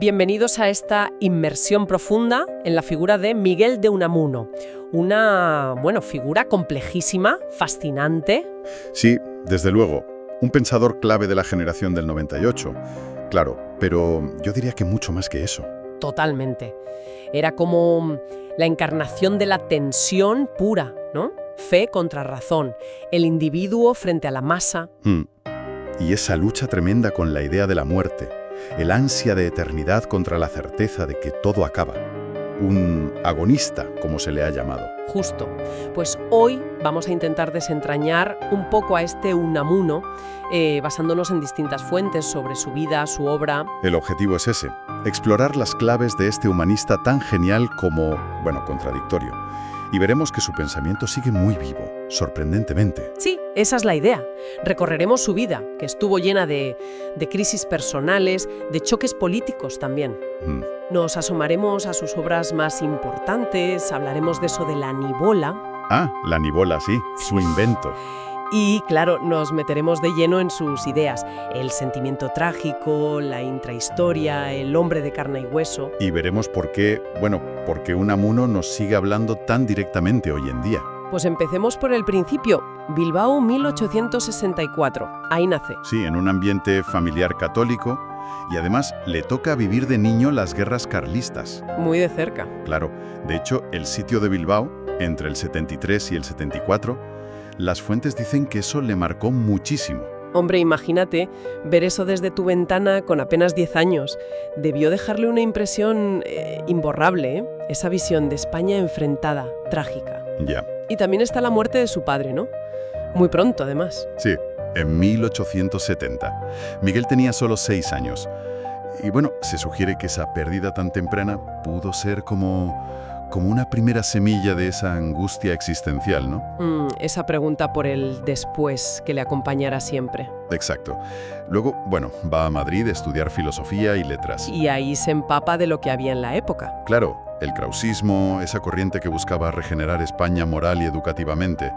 Bienvenidos a esta inmersión profunda en la figura de Miguel de Unamuno. Una, figura complejísima, fascinante. Sí, desde luego. Un pensador clave de la generación del 98. Claro, pero yo diría que mucho más que eso. Totalmente. Era como la encarnación de la tensión pura, ¿no? Fe contra razón, el individuo frente a la masa. Y esa lucha tremenda con la idea de la muerte, el ansia de eternidad contra la certeza de que todo acaba. Un agonista, como se le ha llamado. Justo. Pues hoy vamos a intentar desentrañar un poco a este Unamuno, basándonos en distintas fuentes sobre su vida, su obra. El objetivo es ese, explorar las claves de este humanista tan genial como, contradictorio. Y veremos que su pensamiento sigue muy vivo, sorprendentemente. Sí, esa es la idea. Recorreremos su vida, que estuvo llena de crisis personales, de choques políticos también. Nos asomaremos a sus obras más importantes, hablaremos de eso de la nivola. Ah, la nivola, sí, su invento. Y, claro, nos meteremos de lleno en sus ideas. El sentimiento trágico, la intrahistoria, el hombre de carne y hueso. Y veremos por qué Unamuno nos sigue hablando tan directamente hoy en día. Pues empecemos por el principio. Bilbao, 1864. Ahí nace. Sí, en un ambiente familiar católico. Y además le toca vivir de niño las guerras carlistas. Muy de cerca. Claro. De hecho, el sitio de Bilbao, entre el 73 y el 74... las fuentes dicen que eso le marcó muchísimo. Hombre, imagínate ver eso desde tu ventana con apenas 10 años. Debió dejarle una impresión imborrable, ¿eh? Esa visión de España enfrentada, trágica. Ya. Y también está la muerte de su padre, ¿no? Muy pronto, además. Sí, en 1870. Miguel tenía solo 6 años. Y se sugiere que esa pérdida tan temprana pudo ser como una primera semilla de esa angustia existencial, ¿no? Esa pregunta por el después que le acompañará siempre. Exacto. Luego, va a Madrid a estudiar filosofía y letras. Y ahí se empapa de lo que había en la época. Claro, el krausismo, esa corriente que buscaba regenerar España moral y educativamente.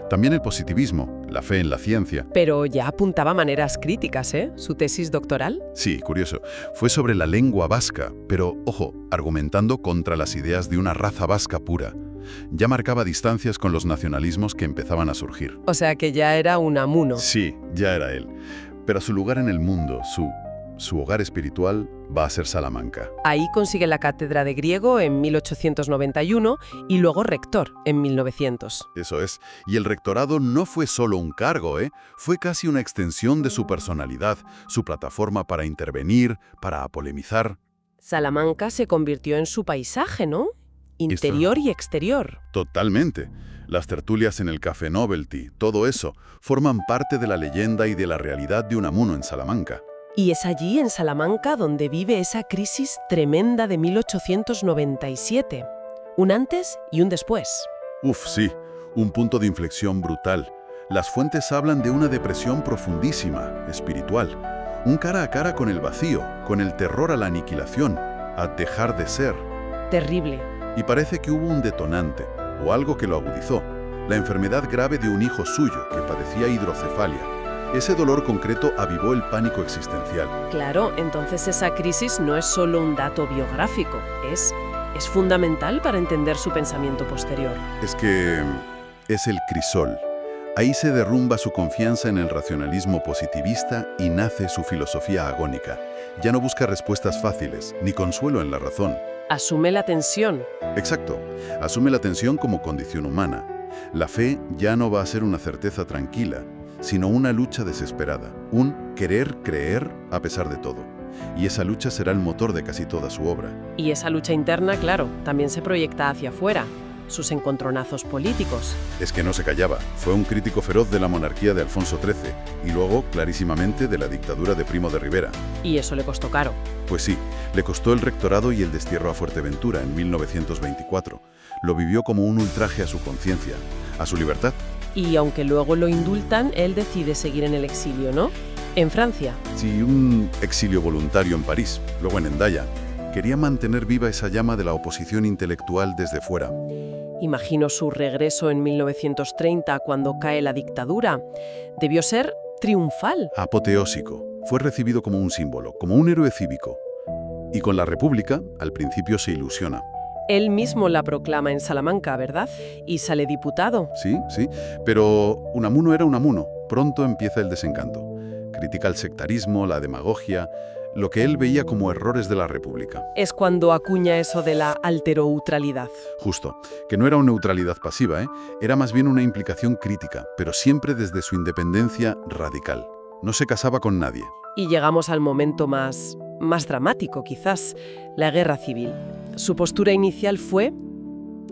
También el positivismo, la fe en la ciencia. Pero ya apuntaba maneras críticas, ¿eh? ¿Su tesis doctoral? Sí, curioso. Fue sobre la lengua vasca, pero, ojo, argumentando contra las ideas de una raza vasca pura. Ya marcaba distancias con los nacionalismos que empezaban a surgir. O sea que ya era Unamuno. Sí, ya era él. Pero su lugar en el mundo, su hogar espiritual, va a ser Salamanca. Ahí consigue la cátedra de griego en 1891 y luego rector en 1900. Eso es. Y el rectorado no fue solo un cargo, Fue casi una extensión de su personalidad, su plataforma para intervenir, para polemizar. Salamanca se convirtió en su paisaje, ¿no? Interior y exterior. Totalmente. Las tertulias en el Café Novelty, todo eso, forman parte de la leyenda y de la realidad de Unamuno en Salamanca. Y es allí, en Salamanca, donde vive esa crisis tremenda de 1897. Un antes y un después. Sí, un punto de inflexión brutal. Las fuentes hablan de una depresión profundísima, espiritual. Un cara a cara con el vacío, con el terror a la aniquilación, a dejar de ser. Terrible. Y parece que hubo un detonante, o algo que lo agudizó. La enfermedad grave de un hijo suyo, que padecía hidrocefalia. Ese dolor concreto avivó el pánico existencial. Claro, entonces esa crisis no es solo un dato biográfico, es fundamental para entender su pensamiento posterior. Es que es el crisol. Ahí se derrumba su confianza en el racionalismo positivista y nace su filosofía agónica. Ya no busca respuestas fáciles, ni consuelo en la razón. Asume la tensión. Exacto. Asume la tensión como condición humana. La fe ya no va a ser una certeza tranquila, sino una lucha desesperada, un querer creer a pesar de todo. Y esa lucha será el motor de casi toda su obra. Y esa lucha interna, claro, también se proyecta hacia afuera, sus encontronazos políticos. Es que no se callaba, fue un crítico feroz de la monarquía de Alfonso XIII y luego, clarísimamente, de la dictadura de Primo de Rivera. Y eso le costó caro. Pues sí, le costó el rectorado y el destierro a Fuerteventura en 1924. Lo vivió como un ultraje a su conciencia, a su libertad. Y aunque luego lo indultan, él decide seguir en el exilio, ¿no? En Francia. Sí, un exilio voluntario en París, luego en Hendaya. Quería mantener viva esa llama de la oposición intelectual desde fuera. Imagino su regreso en 1930, cuando cae la dictadura. Debió ser triunfal. Apoteósico. Fue recibido como un símbolo, como un héroe cívico. Y con la República, al principio se ilusiona. Él mismo la proclama en Salamanca, ¿verdad? Y sale diputado. Sí, sí, pero Unamuno era Unamuno. Pronto empieza el desencanto. Critica el sectarismo, la demagogia, lo que él veía como errores de la República. Es cuando acuña eso de la alteroutralidad. Justo, que no era una neutralidad pasiva, era más bien una implicación crítica, pero siempre desde su independencia radical. No se casaba con nadie. Y llegamos al momento más dramático, quizás, la guerra civil. Su postura inicial fue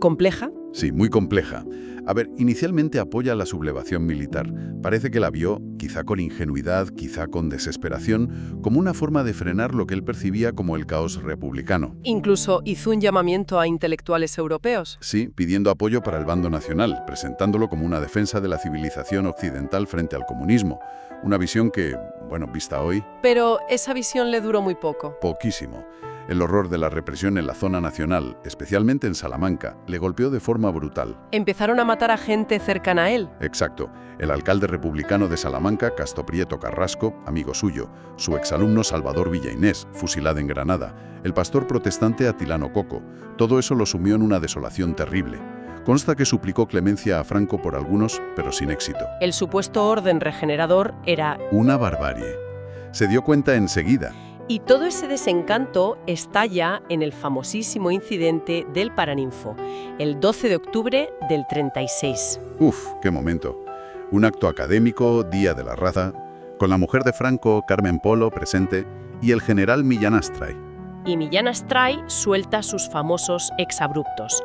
compleja. Sí, muy compleja. A ver, inicialmente apoya la sublevación militar. Parece que la vio, quizá con ingenuidad, quizá con desesperación, como una forma de frenar lo que él percibía como el caos republicano. Incluso hizo un llamamiento a intelectuales europeos. Sí, pidiendo apoyo para el bando nacional, presentándolo como una defensa de la civilización occidental frente al comunismo. Una visión que, bueno, vista hoy... Pero esa visión le duró muy poco. Poquísimo. El horror de la represión en la zona nacional, especialmente en Salamanca, le golpeó de forma brutal. Empezaron a matar a gente cercana a él. Exacto. El alcalde republicano de Salamanca, Casto Prieto Carrasco, amigo suyo, su exalumno Salvador Villainés, fusilado en Granada, el pastor protestante Atilano Coco, todo eso lo sumió en una desolación terrible. Consta que suplicó clemencia a Franco por algunos, pero sin éxito. El supuesto orden regenerador era... una barbarie. Se dio cuenta enseguida. Y todo ese desencanto estalla en el famosísimo incidente del Paraninfo, el 12 de octubre del 36. Uf, qué momento. Un acto académico, Día de la Raza, con la mujer de Franco, Carmen Polo, presente, y el general Millán Astray. Y Millán Astray suelta sus famosos exabruptos.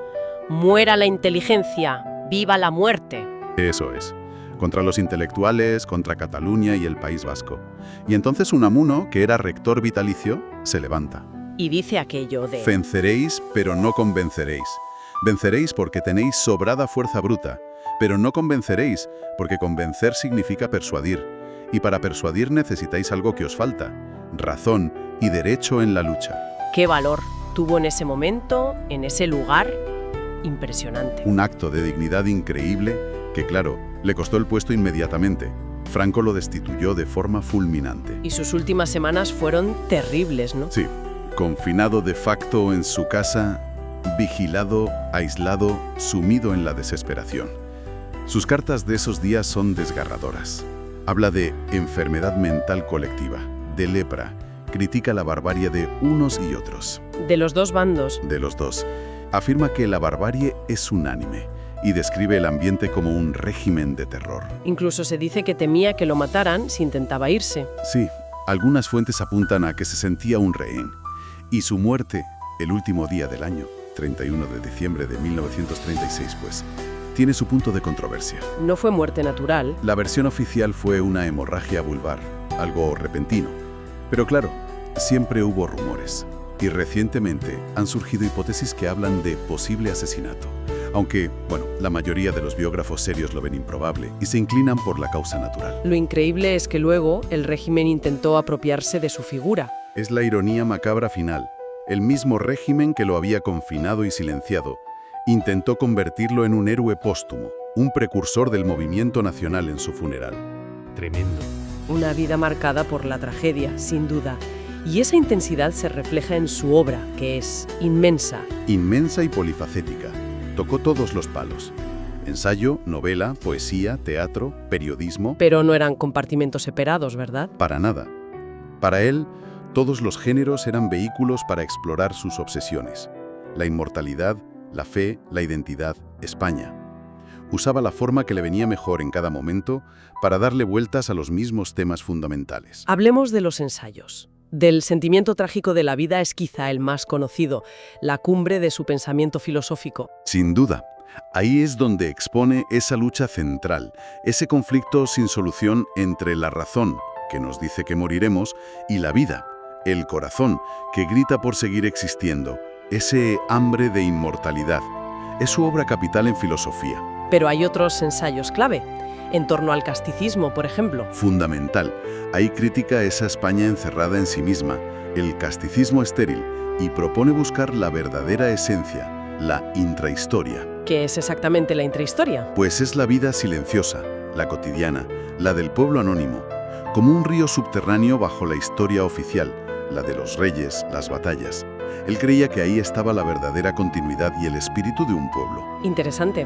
¡Muera la inteligencia! ¡Viva la muerte! Eso es. Contra los intelectuales, contra Cataluña y el País Vasco. Y entonces Unamuno, que era rector vitalicio, se levanta. Y dice aquello de... Venceréis, pero no convenceréis. Venceréis porque tenéis sobrada fuerza bruta, pero no convenceréis, porque convencer significa persuadir. Y para persuadir necesitáis algo que os falta, razón y derecho en la lucha. ¡Qué valor tuvo en ese momento, en ese lugar! Impresionante. Un acto de dignidad increíble que, claro, le costó el puesto inmediatamente. Franco lo destituyó de forma fulminante. Y sus últimas semanas fueron terribles, ¿no? Sí, confinado de facto en su casa, vigilado, aislado, sumido en la desesperación. Sus cartas de esos días son desgarradoras. Habla de enfermedad mental colectiva, de lepra, critica la barbarie de unos y otros. De los dos bandos. De los dos. Afirma que la barbarie es unánime y describe el ambiente como un régimen de terror. Incluso se dice que temía que lo mataran si intentaba irse. Sí, algunas fuentes apuntan a que se sentía un rehén. Y su muerte, el último día del año, 31 de diciembre de 1936, pues, tiene su punto de controversia. No fue muerte natural. La versión oficial fue una hemorragia vulvar, algo repentino. Pero claro, siempre hubo rumores. Y recientemente han surgido hipótesis que hablan de posible asesinato. Aunque, bueno, la mayoría de los biógrafos serios lo ven improbable y se inclinan por la causa natural. Lo increíble es que luego el régimen intentó apropiarse de su figura. Es la ironía macabra final. El mismo régimen que lo había confinado y silenciado intentó convertirlo en un héroe póstumo, un precursor del movimiento nacional en su funeral. Tremendo. Una vida marcada por la tragedia, sin duda. Y esa intensidad se refleja en su obra, que es inmensa. Inmensa y polifacética. Tocó todos los palos. Ensayo, novela, poesía, teatro, periodismo. Pero no eran compartimentos separados, ¿verdad? Para nada. Para él, todos los géneros eran vehículos para explorar sus obsesiones. La inmortalidad, la fe, la identidad, España. Usaba la forma que le venía mejor en cada momento para darle vueltas a los mismos temas fundamentales. Hablemos de los ensayos. Del sentimiento trágico de la vida es quizá el más conocido, la cumbre de su pensamiento filosófico. Sin duda. Ahí es donde expone esa lucha central, ese conflicto sin solución entre la razón, que nos dice que moriremos, y la vida, el corazón, que grita por seguir existiendo, ese hambre de inmortalidad. Es su obra capital en filosofía. Pero hay otros ensayos clave, en torno al casticismo, por ejemplo. Fundamental. Ahí critica esa España encerrada en sí misma, el casticismo estéril, y propone buscar la verdadera esencia, la intrahistoria. ¿Qué es exactamente la intrahistoria? Pues es la vida silenciosa, la cotidiana, la del pueblo anónimo, como un río subterráneo bajo la historia oficial, la de los reyes, las batallas. Él creía que ahí estaba la verdadera continuidad y el espíritu de un pueblo, Interesante.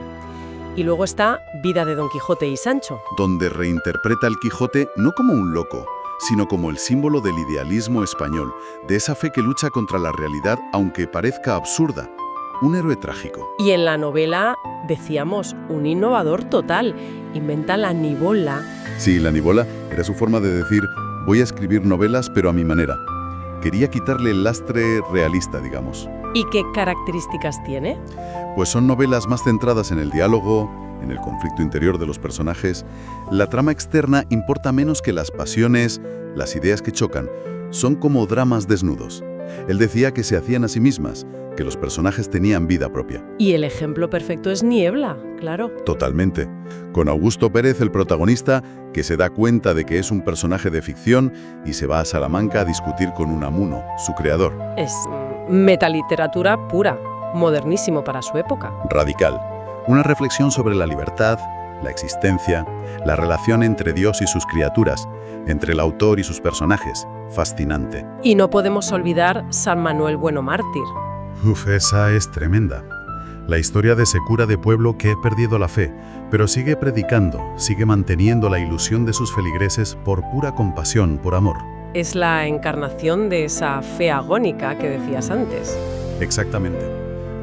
Y luego está Vida de Don Quijote y Sancho. donde reinterpreta al Quijote no como un loco, sino como el símbolo del idealismo español, de esa fe que lucha contra la realidad aunque parezca absurda. Un héroe trágico. Y en la novela, decíamos, un innovador total. Inventa la nivola. Sí, la nivola era su forma de decir, voy a escribir novelas pero a mi manera. Quería quitarle el lastre realista, digamos. ¿Y qué características tiene? Pues son novelas más centradas en el diálogo, en el conflicto interior de los personajes. La trama externa importa menos que las pasiones, las ideas que chocan. Son como dramas desnudos. Él decía que se hacían a sí mismas, que los personajes tenían vida propia. Y el ejemplo perfecto es Niebla, claro. Totalmente. Con Augusto Pérez, el protagonista, que se da cuenta de que es un personaje de ficción y se va a Salamanca a discutir con Unamuno, su creador. Es metaliteratura pura, modernísimo para su época. Radical. Una reflexión sobre la libertad, la existencia, la relación entre Dios y sus criaturas, entre el autor y sus personajes. Fascinante. Y no podemos olvidar San Manuel Bueno Mártir. Uf, esa es tremenda. La historia de ese cura de pueblo que ha perdido la fe, pero sigue predicando, sigue manteniendo la ilusión de sus feligreses por pura compasión, por amor. Es la encarnación de esa fe agónica que decías antes. Exactamente.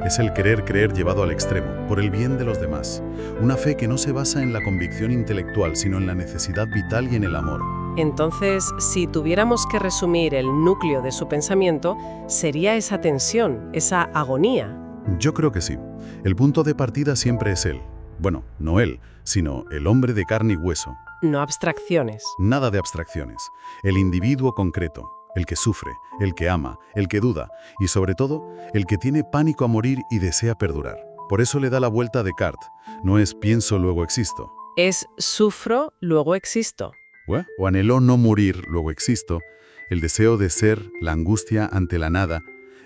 Es el querer creer llevado al extremo, por el bien de los demás. Una fe que no se basa en la convicción intelectual, sino en la necesidad vital y en el amor. Entonces, si tuviéramos que resumir el núcleo de su pensamiento, sería esa tensión, esa agonía. Yo creo que sí. El punto de partida siempre es él. Bueno, no él, sino el hombre de carne y hueso. No abstracciones. Nada de abstracciones. El individuo concreto, el que sufre, el que ama, el que duda y, sobre todo, el que tiene pánico a morir y desea perdurar. Por eso le da la vuelta a Descartes. No es pienso, luego existo. Es sufro, luego existo. O anhelo no morir, luego existo. El deseo de ser, la angustia ante la nada.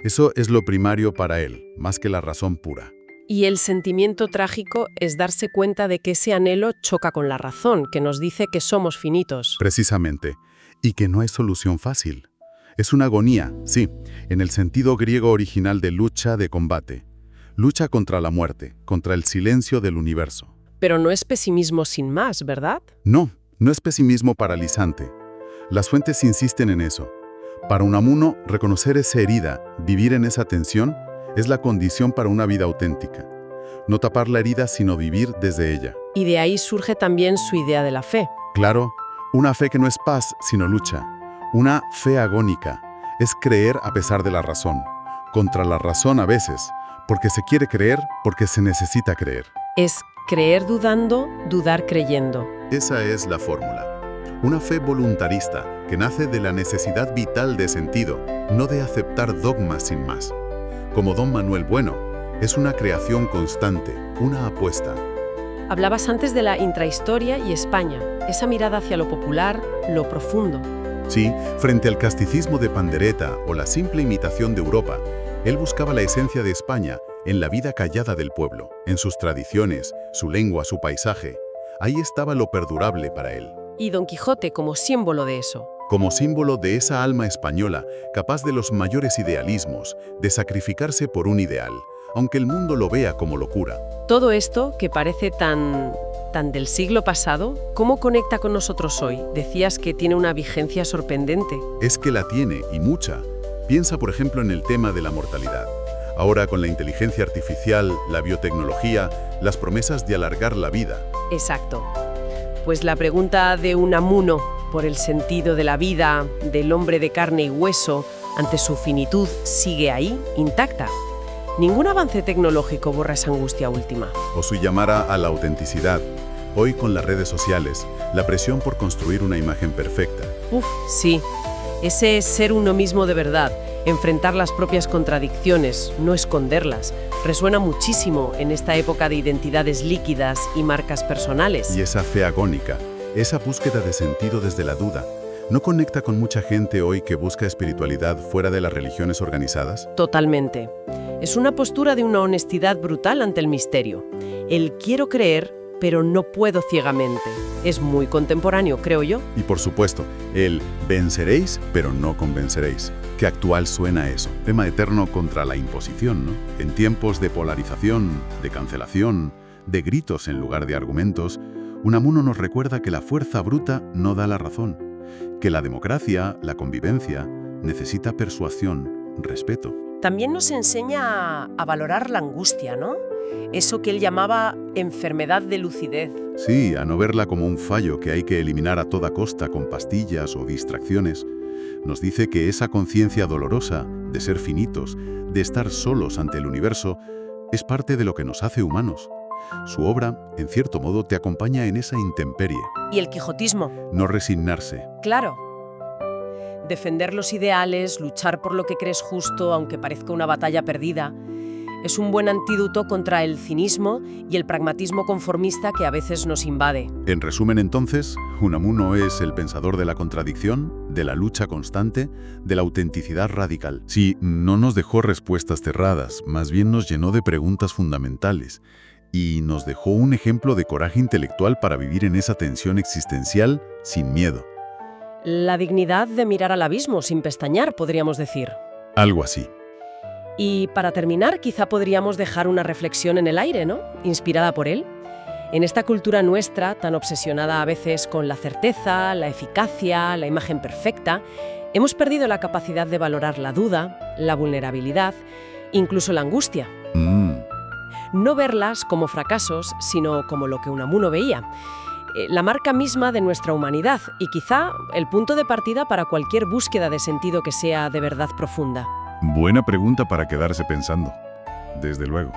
Eso es lo primario para él, más que la razón pura. Y el sentimiento trágico es darse cuenta de que ese anhelo choca con la razón, que nos dice que somos finitos. Precisamente. Y que no hay solución fácil. Es una agonía, sí, en el sentido griego original de lucha, de combate. Lucha contra la muerte, contra el silencio del universo. Pero no es pesimismo sin más, ¿verdad? No es pesimismo paralizante. Las fuentes insisten en eso. Para Unamuno, reconocer esa herida, vivir en esa tensión, es la condición para una vida auténtica. No tapar la herida, sino vivir desde ella. Y de ahí surge también su idea de la fe. Claro, una fe que no es paz, sino lucha. Una fe agónica. Es creer a pesar de la razón. Contra la razón a veces, porque se quiere creer, porque se necesita creer. Es creer dudando, dudar creyendo. Esa es la fórmula. Una fe voluntarista que nace de la necesidad vital de sentido, no de aceptar dogmas sin más. Como Don Manuel Bueno, es una creación constante, una apuesta. Hablabas antes de la intrahistoria y España, esa mirada hacia lo popular, lo profundo. Sí, frente al casticismo de pandereta o la simple imitación de Europa, él buscaba la esencia de España en la vida callada del pueblo, en sus tradiciones, su lengua, su paisaje. Ahí estaba lo perdurable para él. Y Don Quijote como símbolo de eso. Como símbolo de esa alma española, capaz de los mayores idealismos, de sacrificarse por un ideal, aunque el mundo lo vea como locura. Todo esto, que parece tan del siglo pasado, ¿cómo conecta con nosotros hoy? Decías que tiene una vigencia sorprendente. Es que la tiene, y mucha. Piensa, por ejemplo, en el tema de la mortalidad. Ahora, con la inteligencia artificial, la biotecnología, las promesas de alargar la vida. Exacto. Pues la pregunta de Unamuno por el sentido de la vida, del hombre de carne y hueso, ante su finitud, sigue ahí, intacta. Ningún avance tecnológico borra esa angustia última. O su llamada a la autenticidad. Hoy, con las redes sociales, la presión por construir una imagen perfecta. Sí. Ese ser uno mismo de verdad, enfrentar las propias contradicciones, no esconderlas, resuena muchísimo en esta época de identidades líquidas y marcas personales. Y esa fe agónica, esa búsqueda de sentido desde la duda, ¿no conecta con mucha gente hoy que busca espiritualidad fuera de las religiones organizadas? Totalmente. Es una postura de una honestidad brutal ante el misterio. El quiero creer, pero no puedo ciegamente. Es muy contemporáneo, creo yo. Y por supuesto, el venceréis, pero no convenceréis. Qué actual suena eso. Tema eterno contra la imposición, ¿no? En tiempos de polarización, de cancelación, de gritos en lugar de argumentos, Unamuno nos recuerda que la fuerza bruta no da la razón, que la democracia, la convivencia, necesita persuasión, respeto. También nos enseña a valorar la angustia, ¿no? Eso que él llamaba enfermedad de lucidez. Sí, a no verla como un fallo que hay que eliminar a toda costa con pastillas o distracciones. Nos dice que esa conciencia dolorosa de ser finitos, de estar solos ante el universo, es parte de lo que nos hace humanos. Su obra, en cierto modo, te acompaña en esa intemperie. ¿Y el quijotismo? No resignarse. Claro. Defender los ideales, luchar por lo que crees justo, aunque parezca una batalla perdida, es un buen antídoto contra el cinismo y el pragmatismo conformista que a veces nos invade. En resumen, entonces, Unamuno es el pensador de la contradicción, de la lucha constante, de la autenticidad radical. Sí, no nos dejó respuestas cerradas, más bien nos llenó de preguntas fundamentales y nos dejó un ejemplo de coraje intelectual para vivir en esa tensión existencial sin miedo. La dignidad de mirar al abismo sin pestañear, podríamos decir. Algo así. Y para terminar, quizá podríamos dejar una reflexión en el aire, ¿no? Inspirada por él. En esta cultura nuestra, tan obsesionada a veces con la certeza, la eficacia, la imagen perfecta, hemos perdido la capacidad de valorar la duda, la vulnerabilidad, incluso la angustia. No verlas como fracasos, sino como lo que Unamuno veía. La marca misma de nuestra humanidad y quizá el punto de partida para cualquier búsqueda de sentido que sea de verdad profunda. Buena pregunta para quedarse pensando, desde luego.